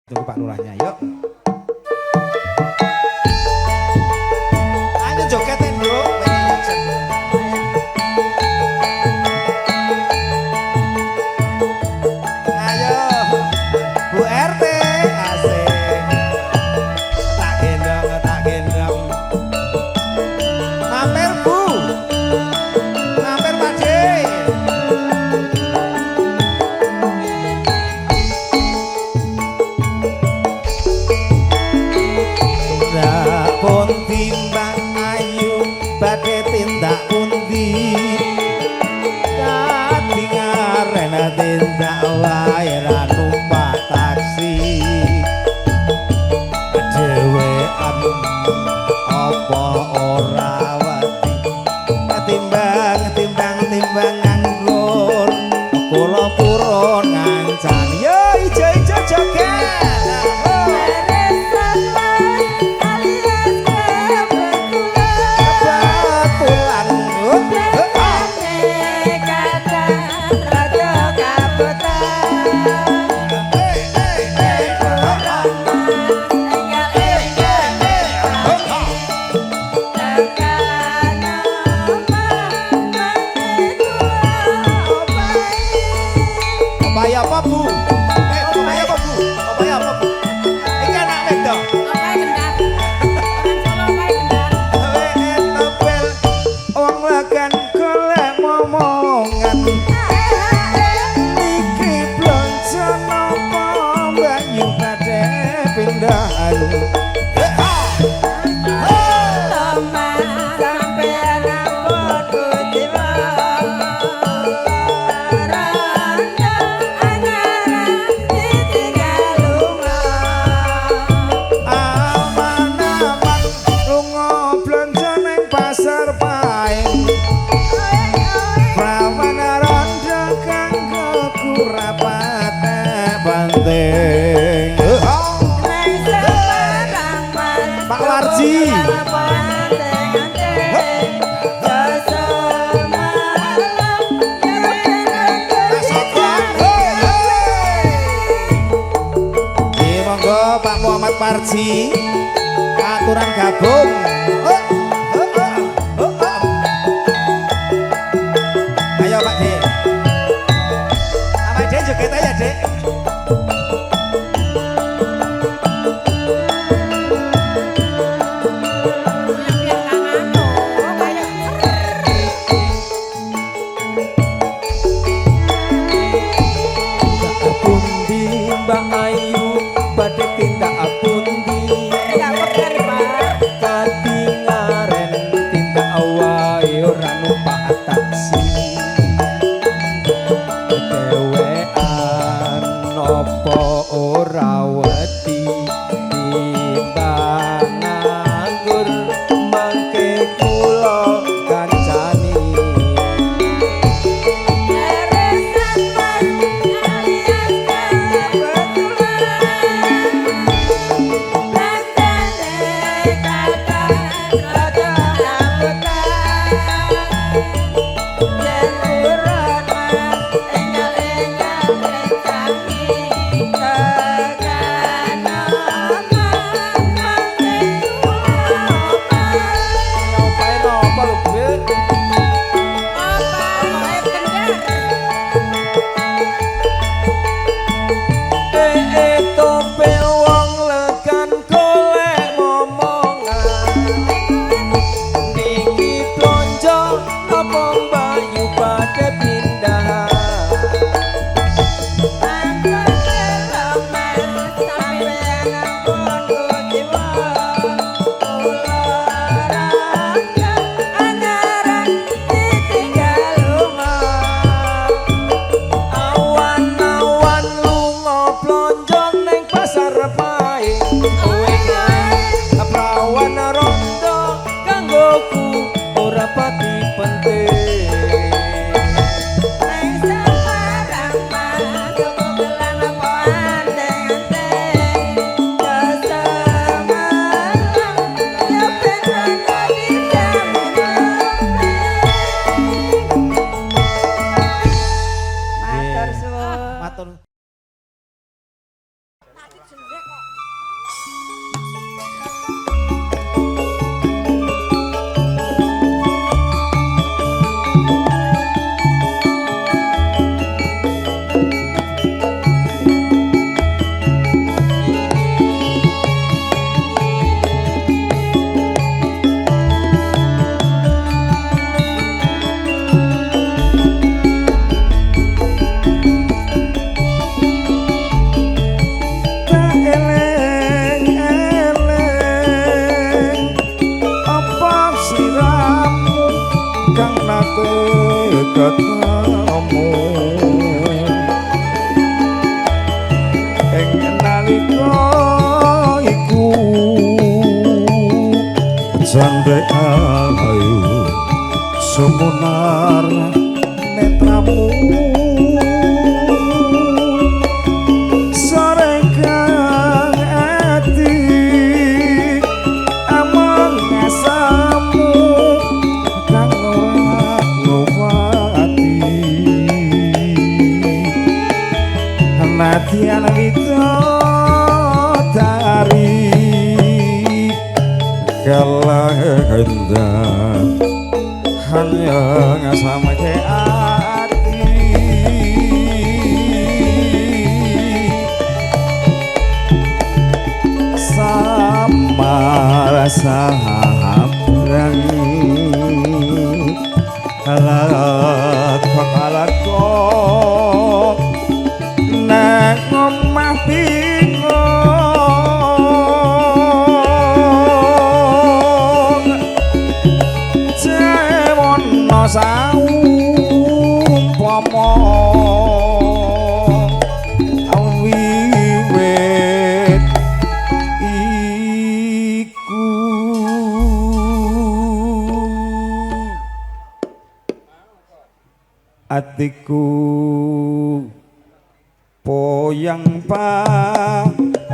Tunggu Pak Lurahnya, yuk. Ayo jogetin bro. Ayo, Bu RT, asik. Tak gendong. Mampir Bu, mampir Pak D. Pun timbang ayu badhe tindak pundi katingaren tindak wae ra numpak taksi dhewean apa ora wedi timbang nganggur kula purun ngancan yo ijo-ijo joget. Opaya apa Bu? Opaya apa Bu? Opaya apa Bu? Iki anak wedok. Opaya gendar. Orang Solo opaya gendar. Tebel wong lagan golek momongan. Iki blonjo napa Mbakyu badhe pindahan. Pak Warji monggo Pak Muhammad Warji aturan gabung. Ayo Pak D, Pak D joget aja Dek. Mbak Ayu badhe tindak pundi katingaren tindak wae ora numpak taksi dhewean napa matur. ketemu ing nalika iku jandek ayu sumunar netramu sore kang ati amon ngasamu kang ora ngowati matian widodari kalahenda hanya ngasamake ati sama rasa habrang alakok nang omah bingung cewono saumpama wiwit iku atiku poyang paingan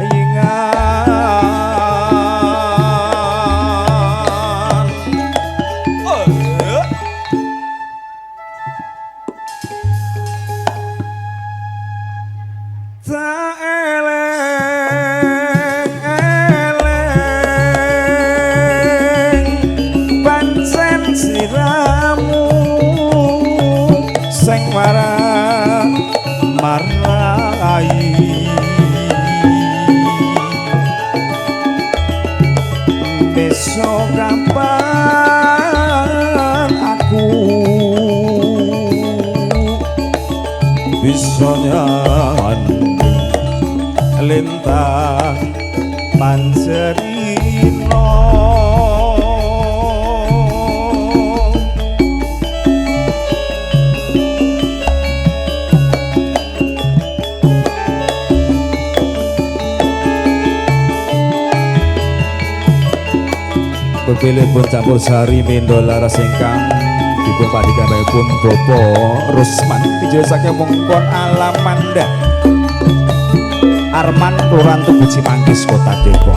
tak eleng-eleng pancen siramu sing marai besok kapan aku bisa nyanyi lintang pancerino Pepilih pun campur sari mendo laras ingkang dipun padikan pun Bopo Rusman dijelasaken mongkon Alamanda Arman Kelurahan Tugu Cimanggis Kota Depok.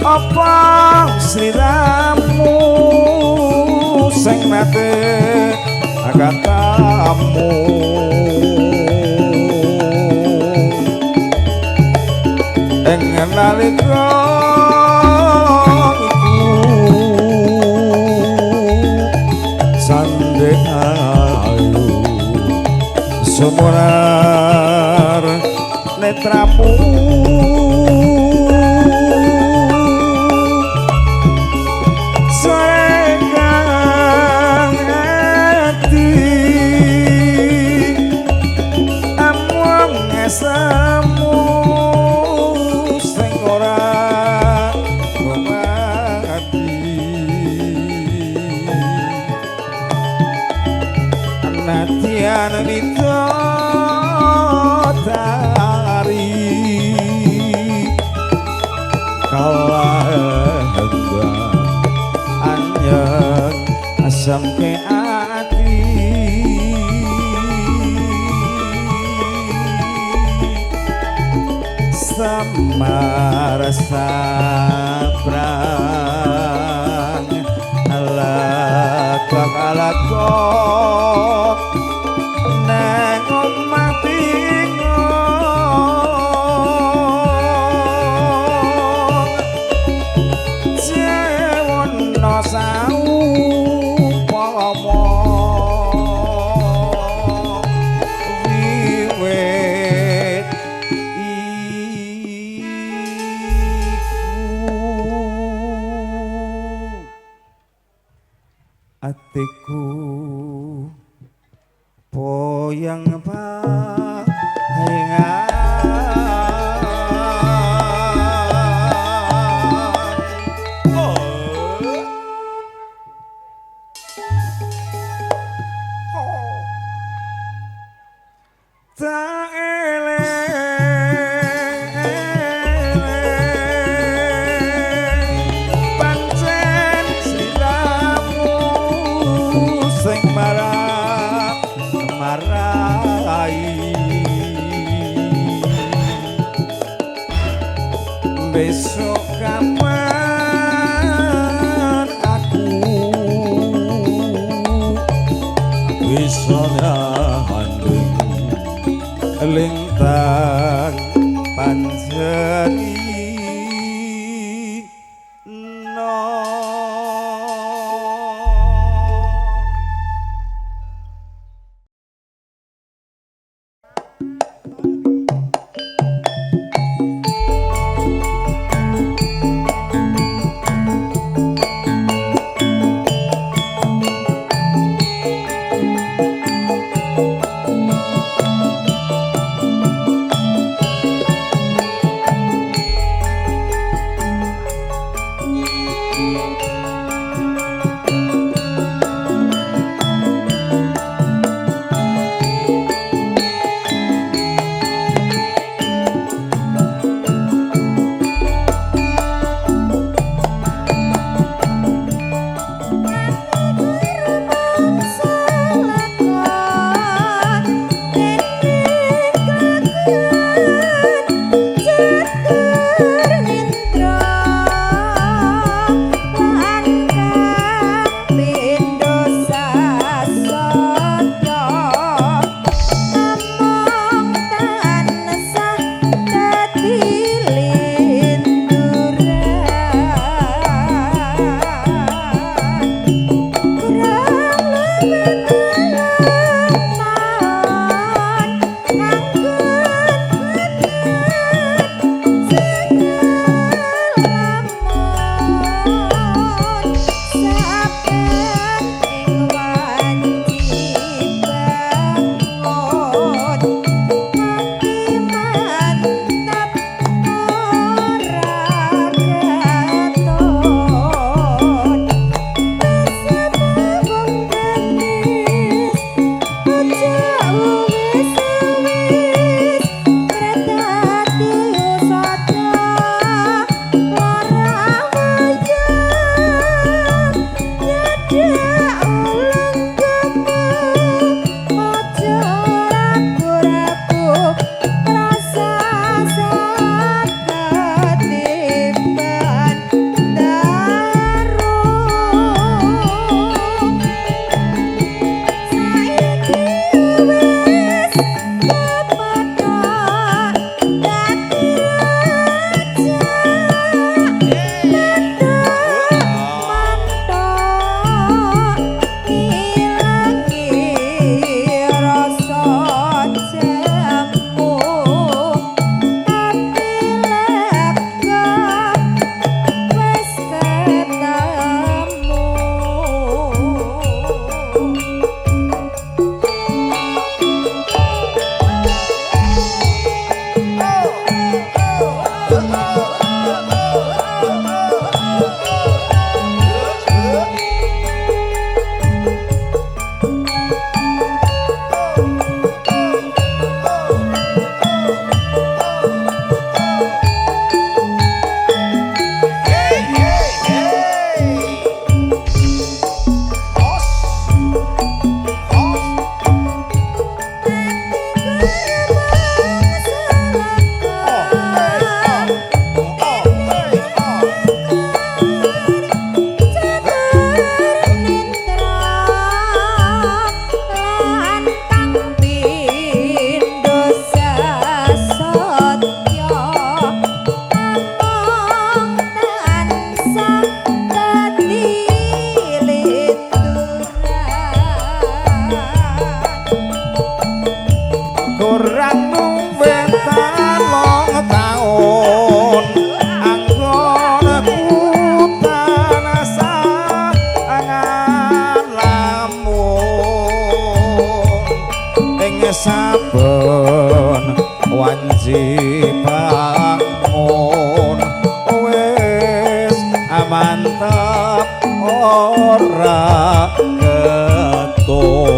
Apa sliramu sing nate katamu ing nalika iku sandek ayu sumunar netramu samu sing ora ngobati anatian widodari kalahenda anyar asam ke ati lamar sabrang alakok nang omah bingung jewono saupomo wiwit atiku poyang pahengan tak eleng pancen siramu sing marai besok kapan aku bisa handeng lintang panjeni no. saben wanci bangun wis mantap ora ketun.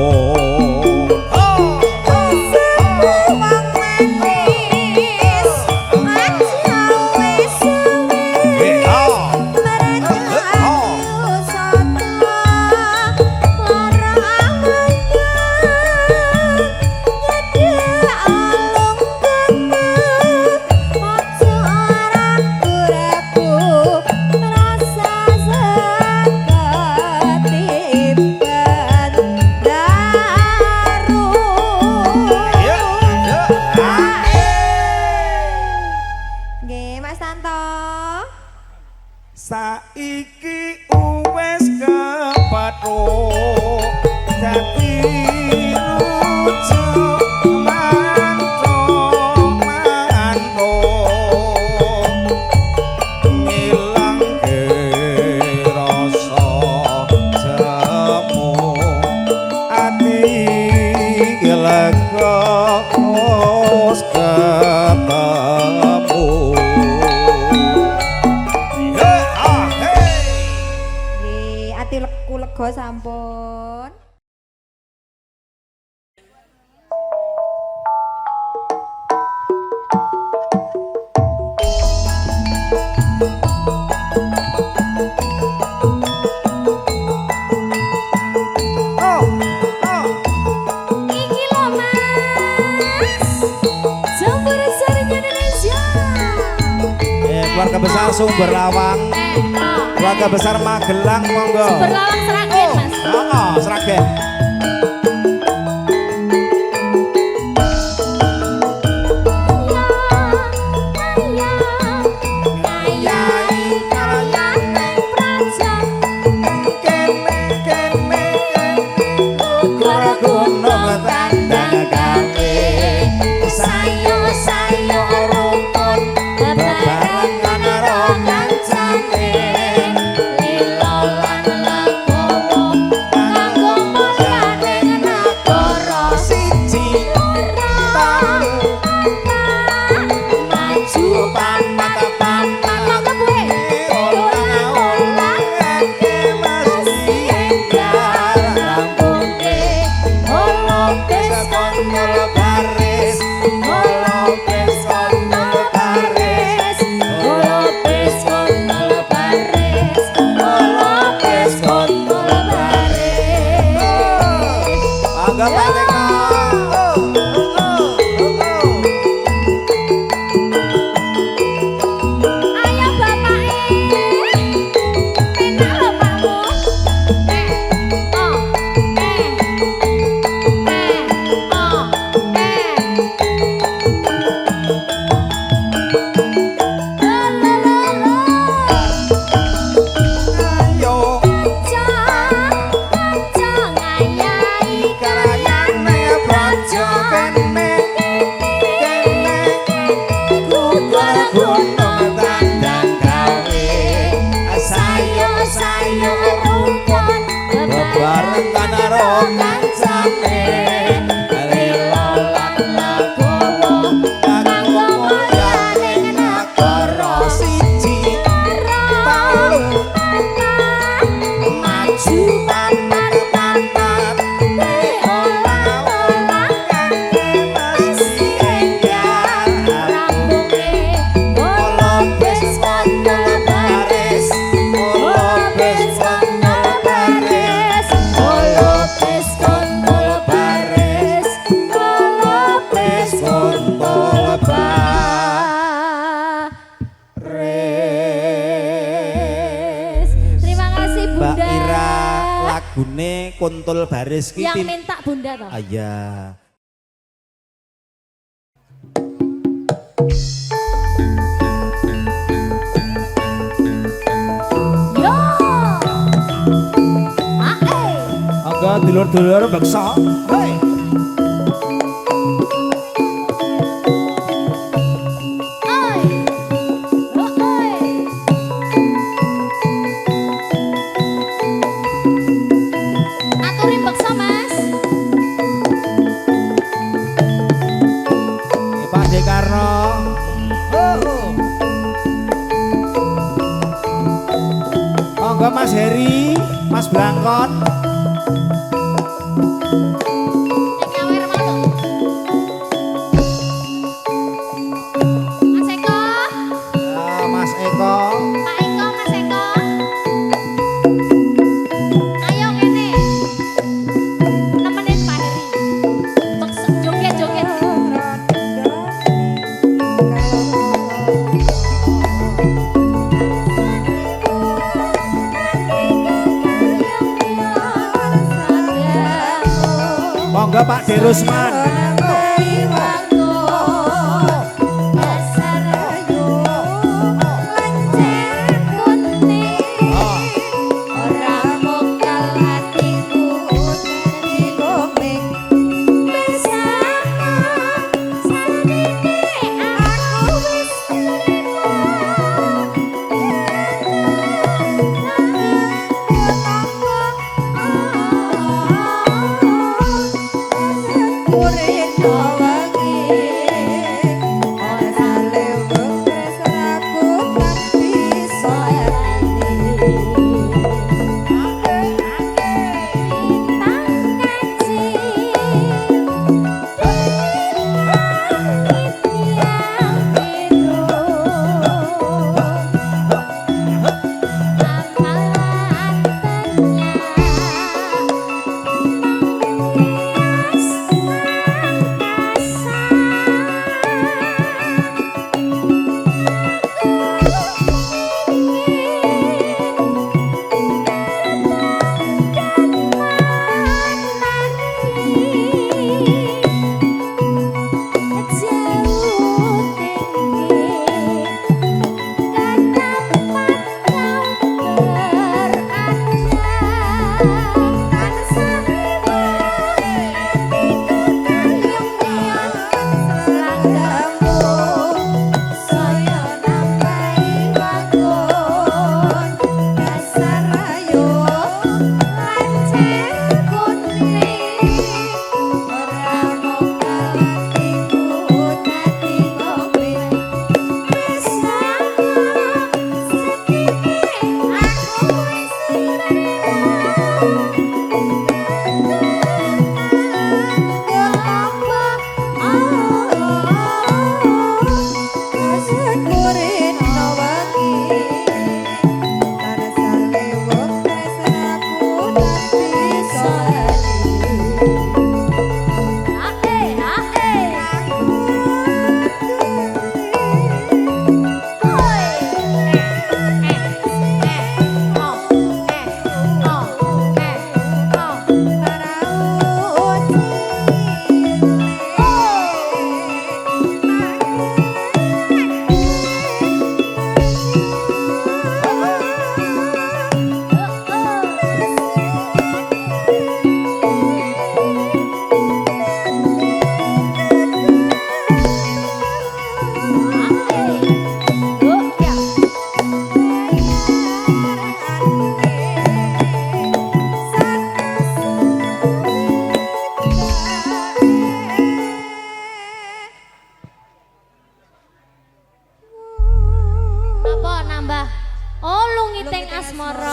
Saiki uwes kepethuk dadi rujuk manto ngilangke rasa jemu ati lega wis ketemu. Lega sampun. Iki lho Mas, Jambore Sari Indonesia. Keluarga besar Sumber Lawang, keluarga besar Magelang, monggo. Sumber Lawang Sragen Mas. Sragen. Kuntul baris ki yang minta Bunda toh. Iya. Yo. Ae. Angga dulur-dulur beksa. Hei. Monggo Mas Heri, Mas Blangkon. Nyawer malu. Mas Eko. Mas Eko. Pak Eko, Mas Eko. Ayo kene. Nemenin Pak Heri. Untuk joget-joget. Monggo Pak Derusman.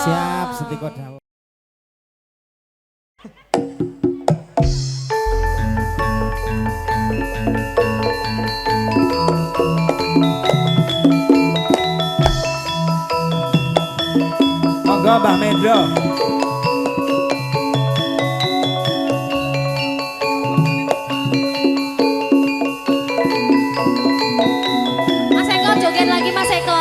Siap, Setiko Dawa. Monggo Mbah Mendro. Mas Eko joget lagi Mas Eko.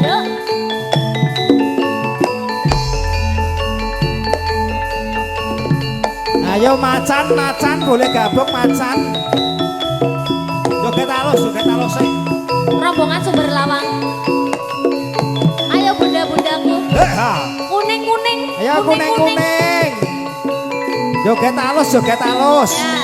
Yuk. Ayo macan boleh gabung macan. Joget alus sih. Rombongan Sumber Lawang. Ayo bunda-bundaku. Kuning-kuning. Ayo kuning-kuning. Joget alus. Ya.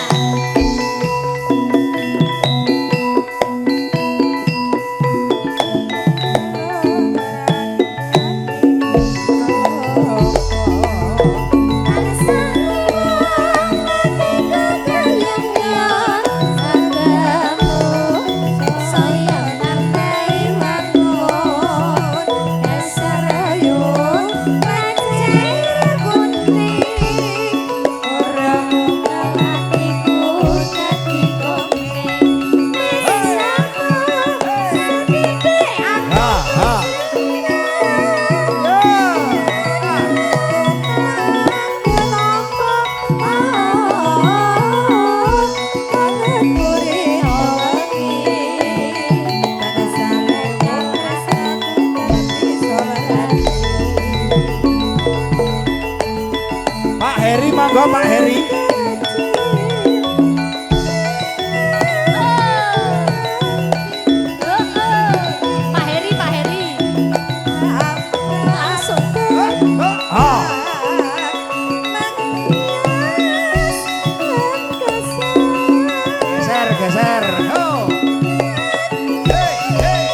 Monggo Pak Heri. Pak Heri, Pak Heri. Langsung. Oh. Geser, geser. Oh. Hey, hey.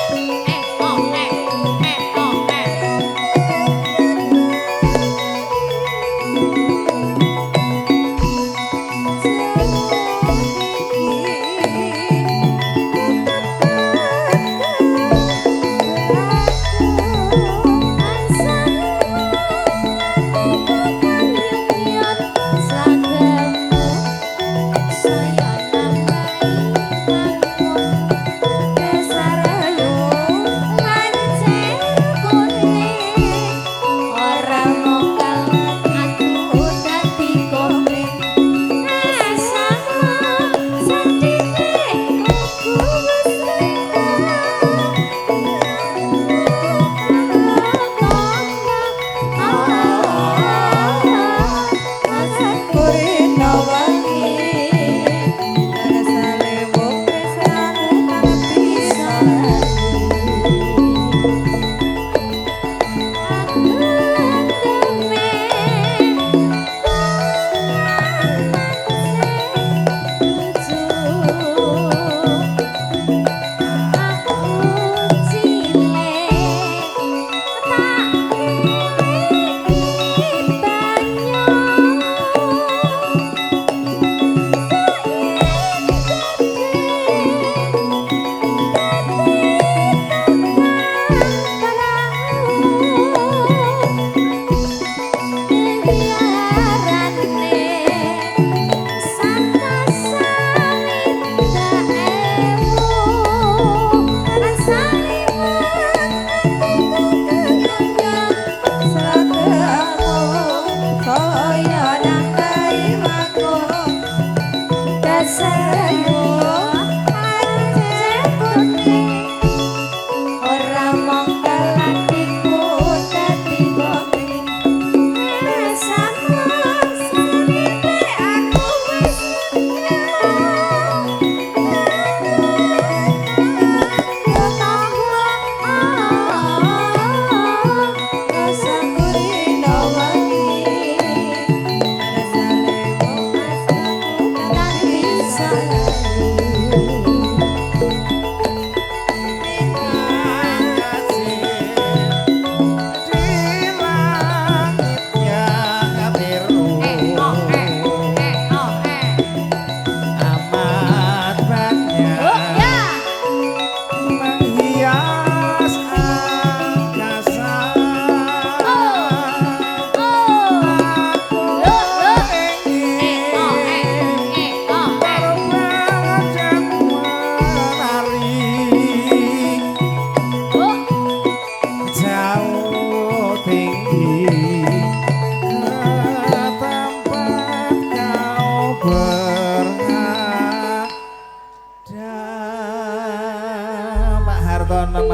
Oh, oh,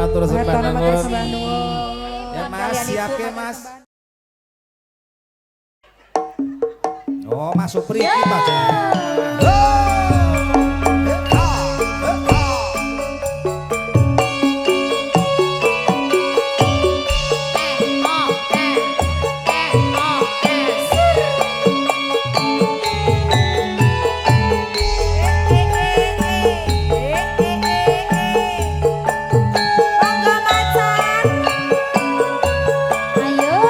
matur sembah Hartono matur nuwun. sembah nuwun. Ya Mas, siap ke Mas. Oh, Mas Supri kita aja. Ayo.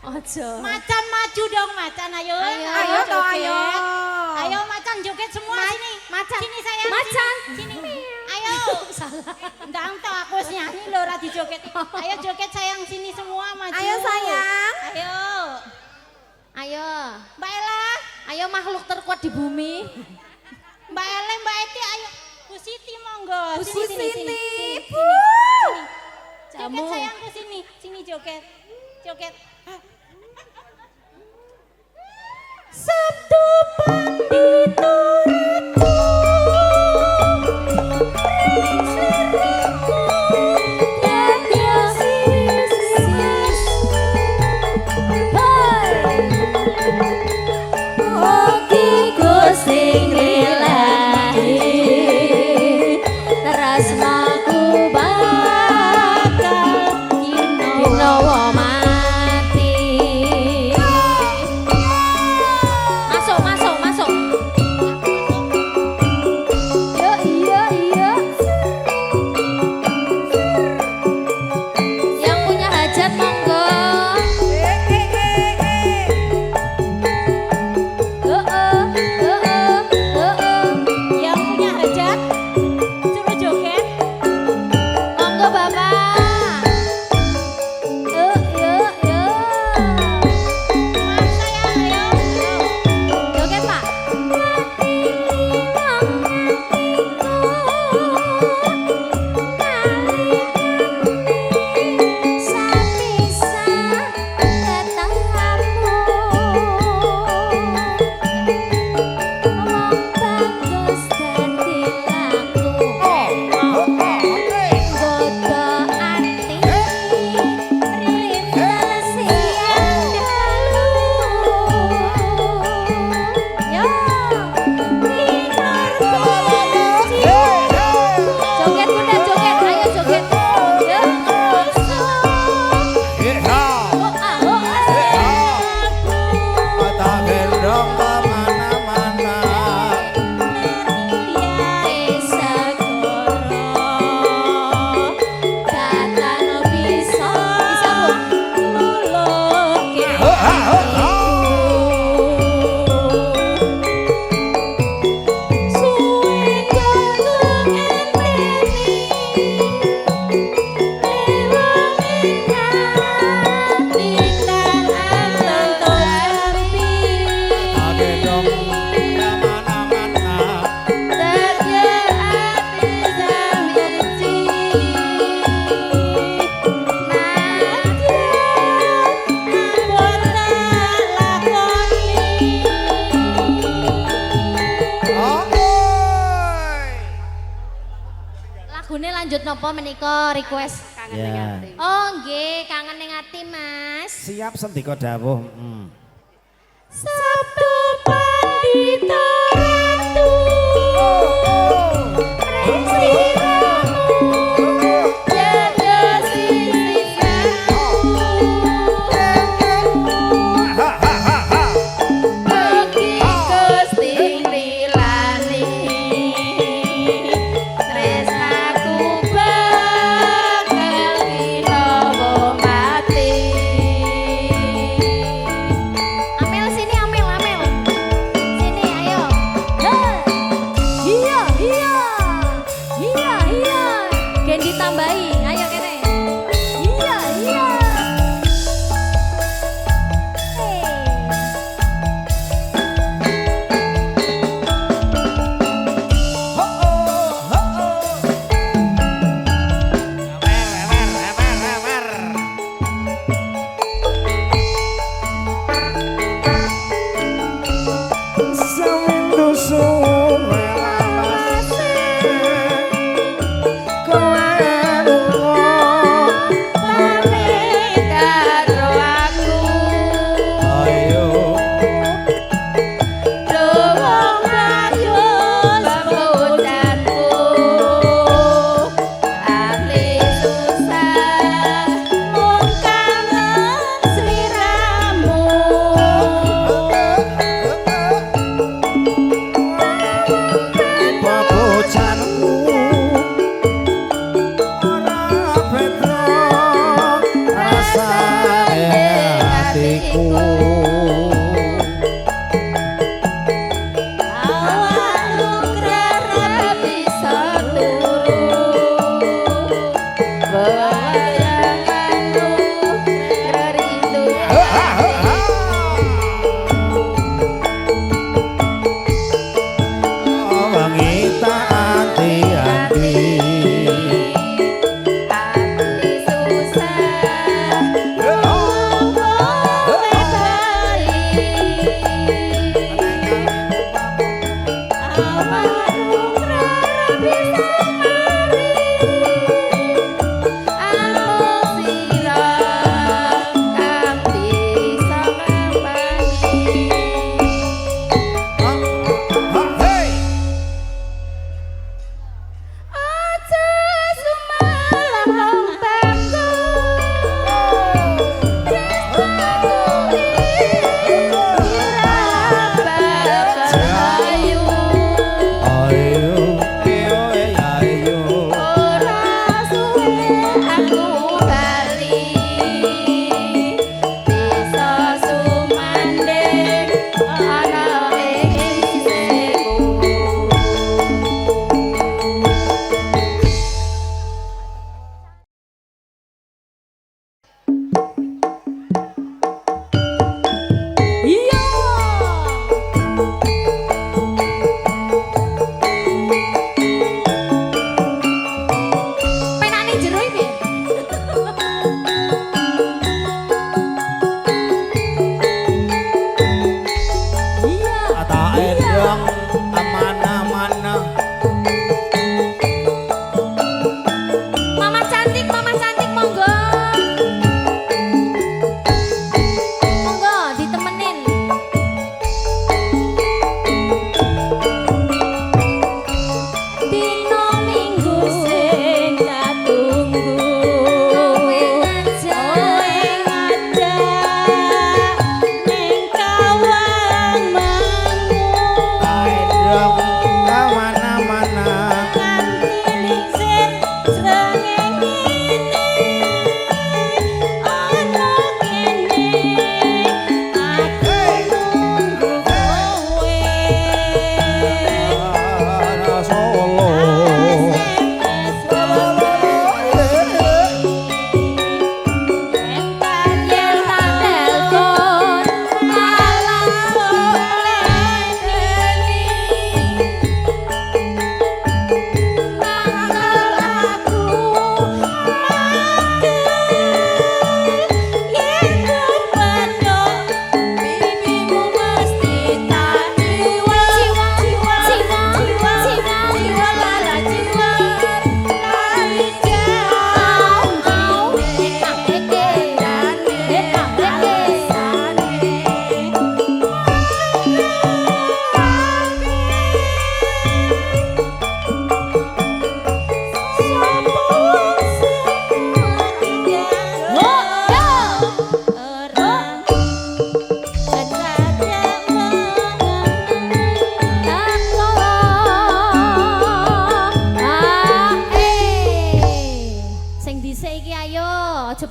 Ojo. Macan maju dong macan ayo. Ayo toh ayo. Ayo macan joget semua sini. Macan. Sini sayang. Macan. Sini. Ayo. Salah. Ndang toh aku wis nyanyi lho ora dijoget. Ayo joget sayang sini semua maju. Ayo sayang. Ayo. Ayo. Mbak Ella. Ayo makhluk terkuat di bumi. Mbak Ella, Mbak Eti ayo. Bu Siti monggo. Bu Sini, sini, Siti. sini, sini, Bu. sini. Joget Jamu. sayangku sini. Sini joget. Joget. Sabtu pandito ratu. Masuk, masuk, masuk. Yang punya hajat monggo. Yang punya hajat suruh joget. Monggo Bapak. Mas sayang ayo. Joget Pak. Joget Bunda, joget. Ayo joget. Ya. Tak gendong kemana-mana. Tak gendong kemana-mana. Lagune lanjut nopo menika request? Ya. Oh nggih, kangen ning ati Mas. Siap sendika dawuh. Sabtu pandita ratu. Amel sini Amel, Amel. Sini ayo. Iya, iya. Iya, iya. Gen ditambahi. Ayo kene. Iya, iya. Hey.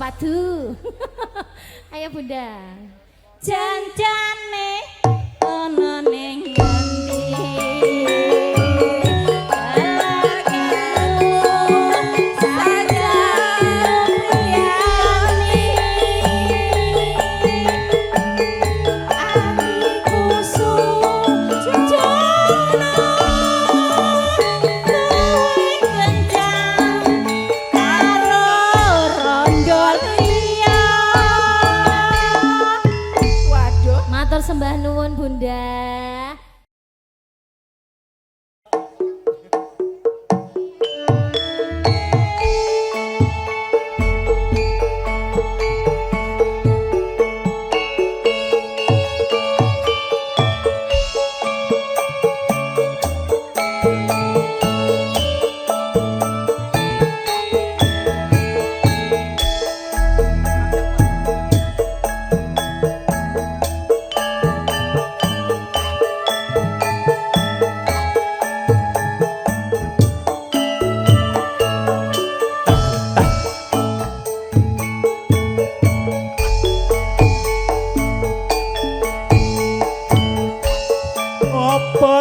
padu. Ayo Bunda. Janjane ana ning ngendi? Sembah nuwun Bunda.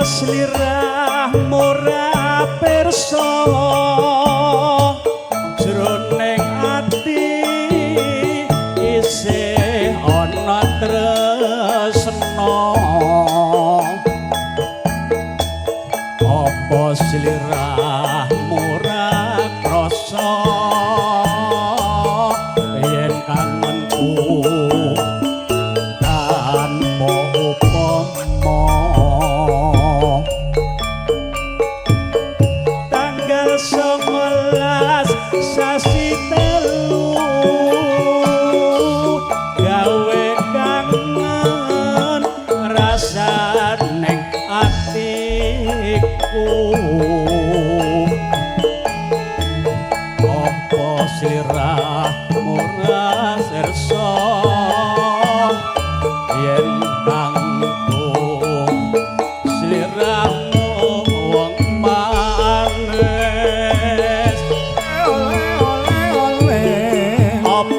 Slirah mora pirsa jroning ati isih ana tresna apa slirah mora krasa yen kangenku tanpa upama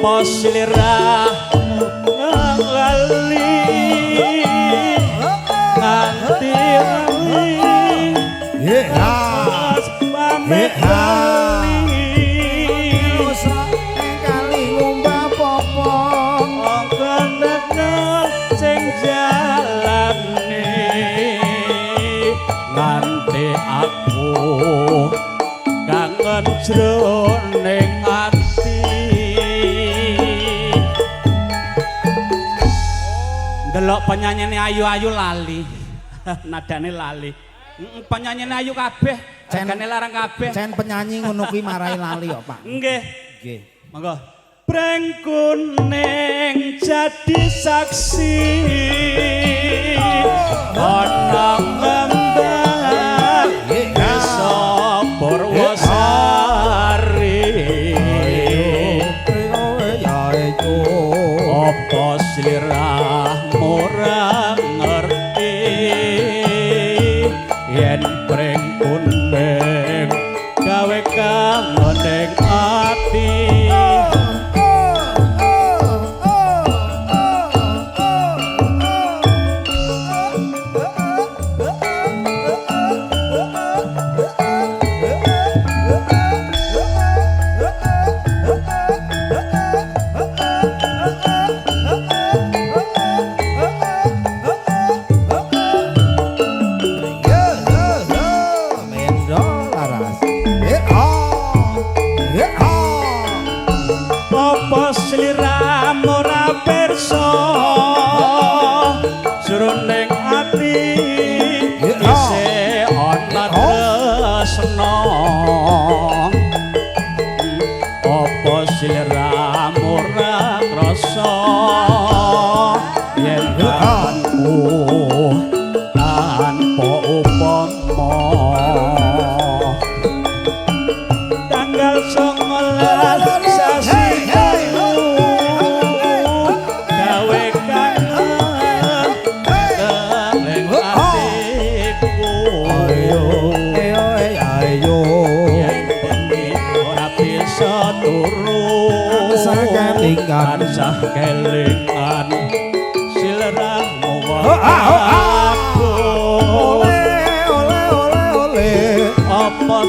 apa sliramu lali nganti pamit kali ngumbah popo kandhane sing jalane nganti aku kangen jroning ati ndelok penyanyine ayu-ayu lali nadane lali penyanyine ayu kabeh jagane larang kabeh Cen penyanyi ngono kuwi marai lali kok Pak nggih nggih monggo Breng kuning jadi saksi ana ngembang desa Purwosari apa sliramu ora ngerti yen breng kuning gawe kangen ning ati apa sliramu ora pirsa jroning ati isih ana tresna apa sliramu ora krasa yen kanku tanpa upama tanggal 19 sasi gawe kangen ning atiku ayo yen bengi ora bisa turu sakelingan tansah kelingan sliramu aku ole apa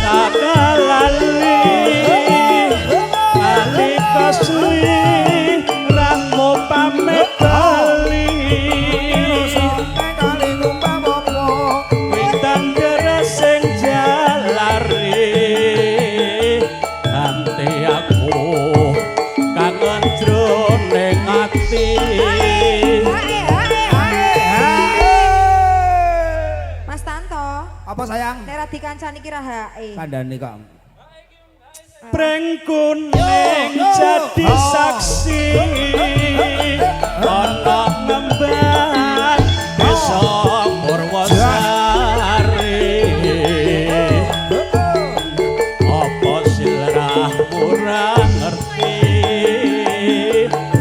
tak lali nalika sli ramu pamit bali kali ngumbah popo witan deres sing jalari nganti aku kangen jroning ati Mas Tanto, apa sayang nek ra dikancani ki rahake. kandhane kok Breng kuning jadi saksi ana ngembang desa Purwosari apa sliramu ora ngerti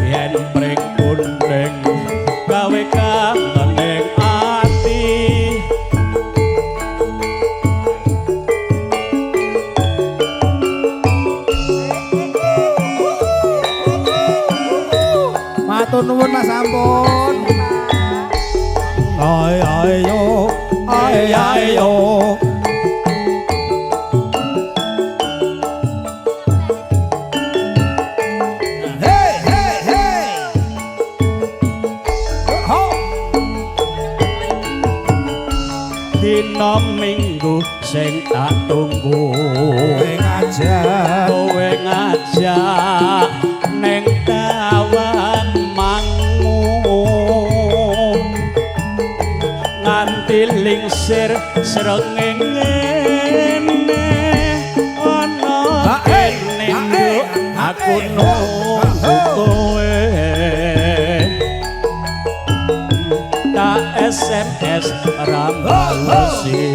yen breng kuning gawe kangen ning ati matur nuwun Mas ampun ayo hey ho dina minggu sing tak tunggu ngajak kowe ngajak ning taman mangu nganti lingsir srengenge ana kene aku nunggu kowe tak SMS rambalesi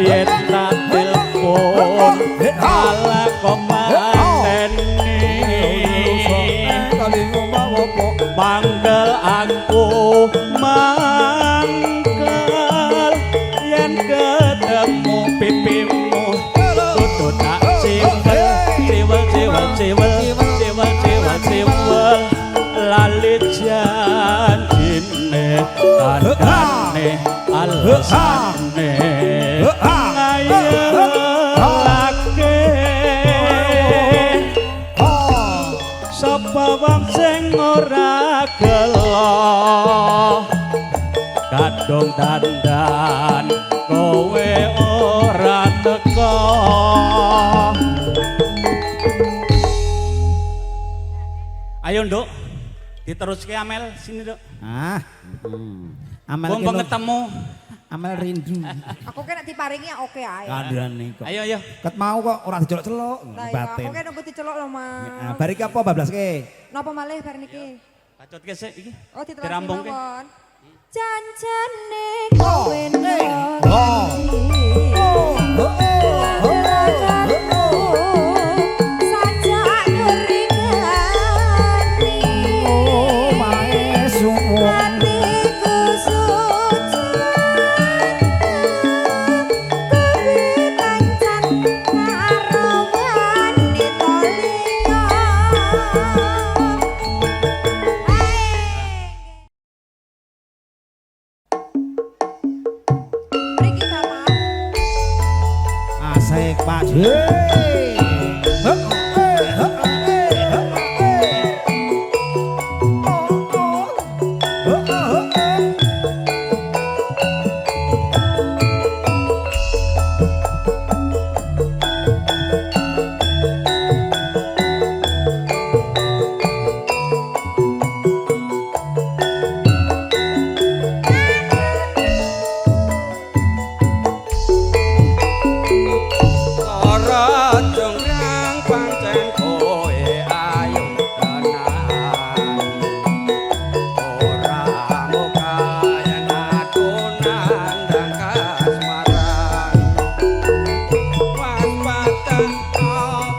yen tak telepon ala komaneni kali ngumbah popo mangkel aku mangkel yen ketemu pipimu kudu tak cimbel ciwel ciwel lali janjine kandhane alasane ngayalake sapa wong sing ora gelo kadung dandan kowe ora teko. Ayo Nduk, diteruske Amel sini Nduk. Amel Mumpung ketemu. Amel rindu. Aku kena diparingi oke ae. Kandhane kok. Ayo. Ket mau kok ora dicelok-celok Lah iya, batin. aku kena nunggu dicelok lho, Mas. Bar iki apa bablaske? Napa malih bar niki? Bacotke sik iki. Oh, ditelaki Dirampungke. mawon. Janjane kowe sajak nyuringani Mae suwung hatiku sujud kuwi kancan karo wanita liya. Mriki Bapak. asik Pak. Ora jonggrang pancen kowe ayu tenan. Ora mukayan aku nandang kasmaran. Waspatan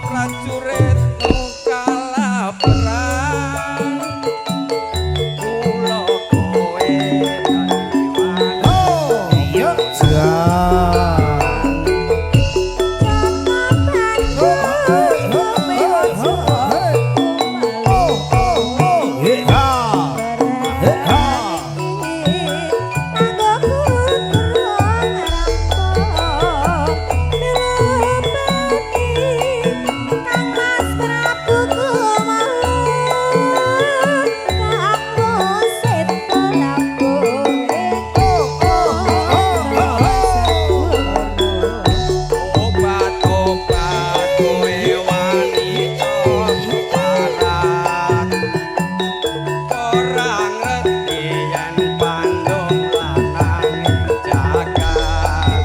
prajurit kalaparan. Kula kowe dadi Yuk, siap. obat-obat kowe wani parat ora ngerti yen pandung lanang jagat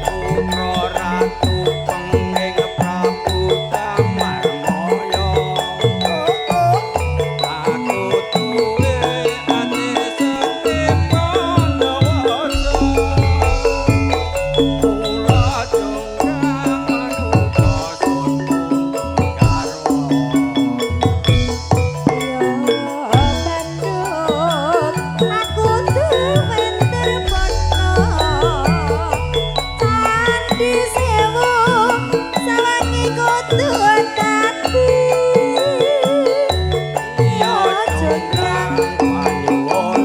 putra ratu penging Prabu Damarmaya aku duwe ati sekti Pandawasa kula jonggrang manuka sun karo Aku duwen terpono Candi sewu sawangi kudu dadi ya jonggrang panyuwun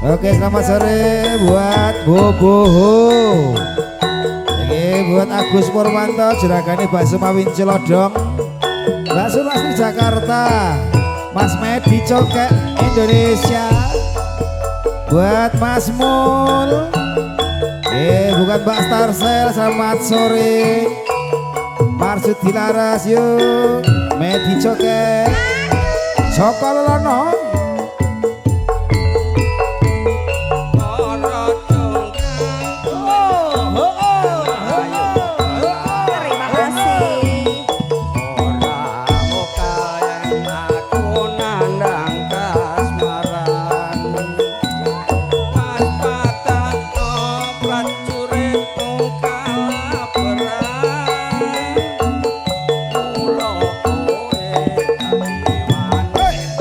Oke, selamat sore buat Boboho. Ini buat Agus Purwanto, Juragane Bakso Mawin Celodong, Mbak Sulasmi Jakarta, Mas Medi Cokek Indonesia, buat Mas Mul, bukan Mbak Starsel, selamat sore, Marsud Dilaras yuk, Medi Cokek, Joko Lelono. ora jonggrang Terima kasih. ora mukayan aku nandang kasmaran waspatan prajurit kalaparan kula kowe dadi wanita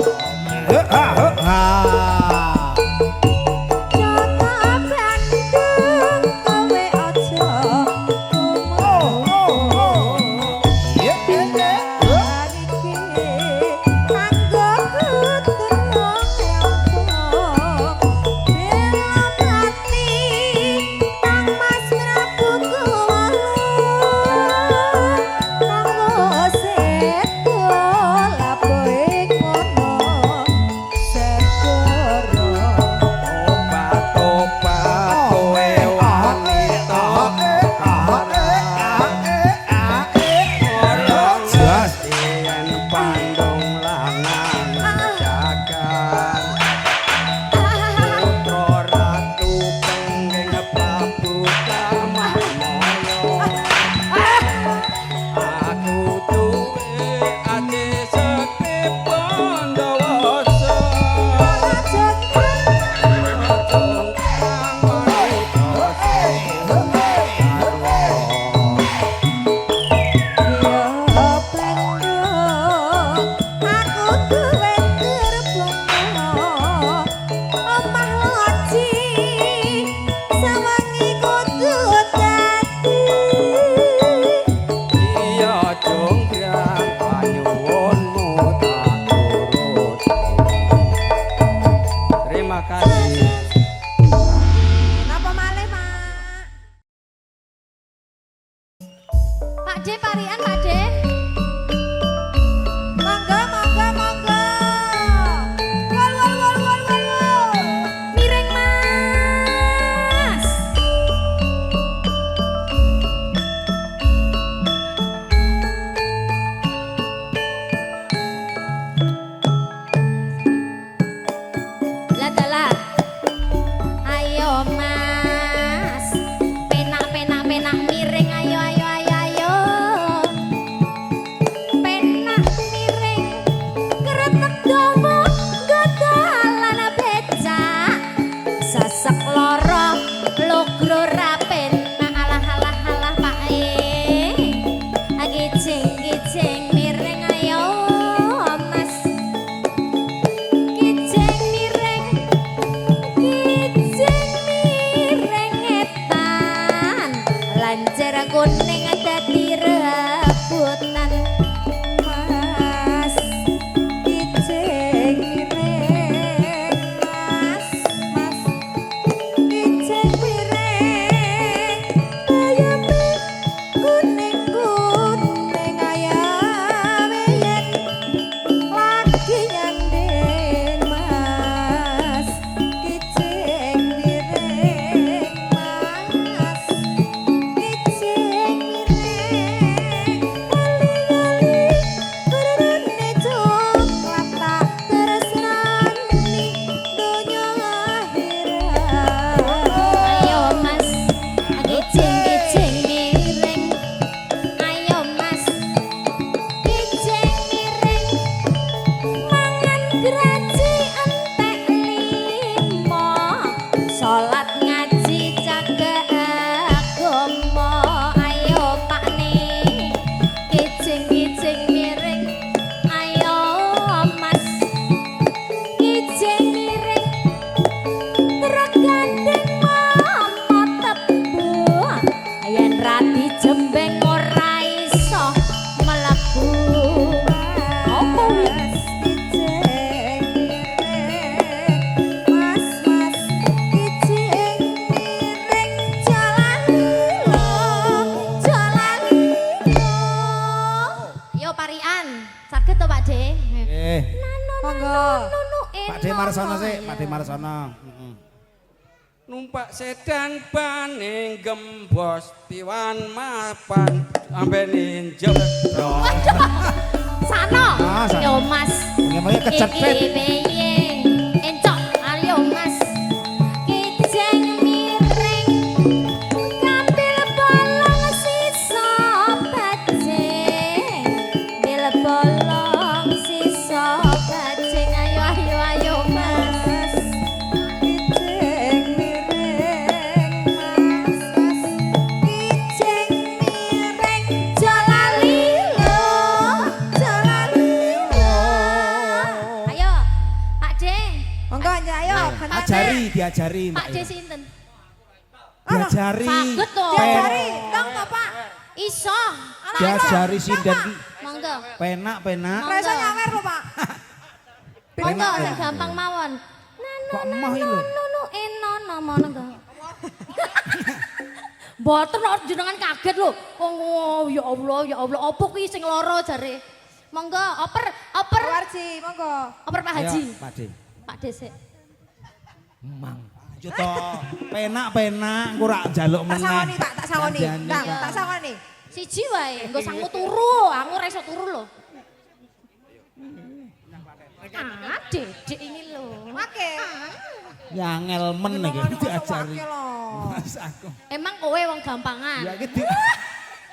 kuning dadi rebutan Mas Kijing miring Mas Kijing miring ayame kuning ayame yen lagi nyanding Mas Kijing miring Mas Kijing miring kali-kali kurune coklat tak tresnani donya akhirat ayo mas kijing miring ayo mas kijing miring mangan graji entek limo salat ngaji jaga agama ayo pakne kijing miring ayo mas kijing miring tergandeng mama tebu yen rati jembeng ora iso mlebu opo Mas Kijing miring Mas Kijing miring jalan lilo yo parian saged to Pak De monggo Pak De Marsono sih, Pak De Marsono. Numpak sedan baning gembos piwan mapan ambene jebro. Sano Ah, sano. yo mas Ngemenge kecepet. encok ayo mas kijing miring ngambil bolong sisa bajing bil bolong sisa bajing ayo mas Kijing miring Mas Kijing miring jalan lilo ayo Pak De monggo ayo Diajari Mbak. Pak De sinten Diajari. saged to diajari dong Bapak iso Diajari sinden ki. monggo Penak. ora iso nyawer lho Pak monggo sing gampang mawon Kok emoh iki lho. nunu enono monggo Mboten kok jenengan kaget lho. Oh ya Allah, opo kuwi sing lara jare. Monggo, oper. Warji monggo Oper Pak Haji. Ayo, Pak De. Pak De sik. Mang. Ayo to. Penak engko rak njaluk tak meneh. sangoni tak sangoni Kandhane, Nang, Pak. tak sangoni Siji wae, engko sangku turu. Aku ora iso turu lho. Dedek ini lho. Make Ya angel men iki diajari. Make lho Mas aku. Emang kowe wong gampangan. Ya iki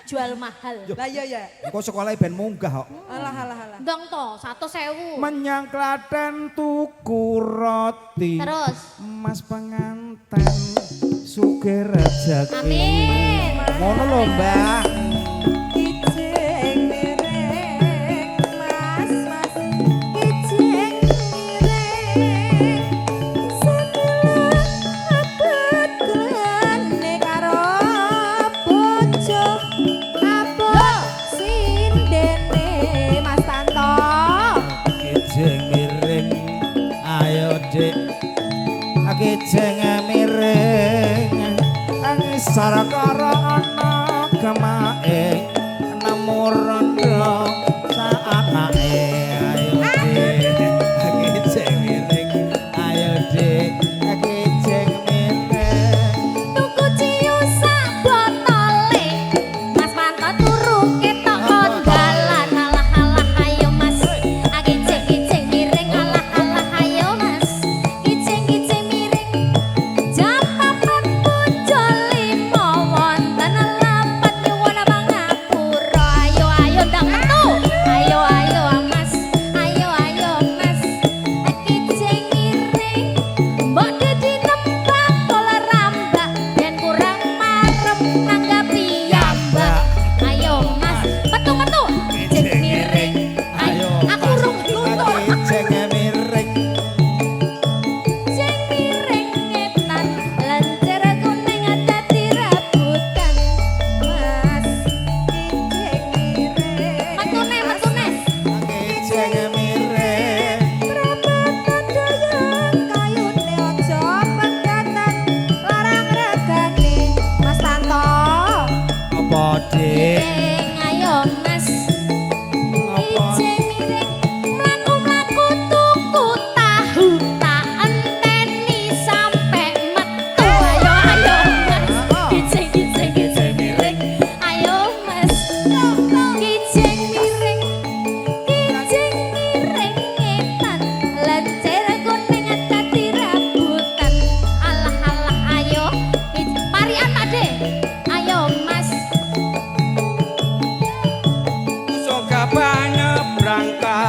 Jual mahal. lah iya ya engko sekolah ben munggah kok. alah Ndong to, 100.000. Menyang Klaten tuku roti. Terus. Mas penganten sugih rejeki. Amin. Ngono lho, Mbah. Kijing miring Mas Kijing miring Semula abet gelane karo bojo abot sindene Mas Tanto Kijing miring ayo Dik. Kijing miring angisar karo ana gemae nemu rondo saanake ayo Dik. Kijing miring ayo Dik. Kijing miring Tuku ciu sak botole. Mas Manto turu ketok kondalan. Alah ayo Mas. Kijing miring alah ayo Mas. Kijing miring. Jam 4 muncul 5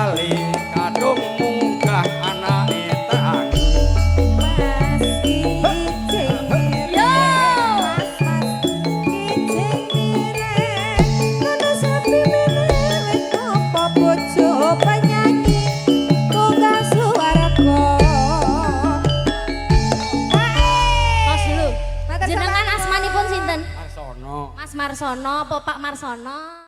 lali kadung munggah anake tangi Mas Ijing mireng Mas Ijing mireng Kono sapi mireng apa bojo penyanyi tunggal suwarga Tos dulu. Matur Jenengan sembah. asmanipun sinten? Arsono Mas Marsono apa Pak Marsono?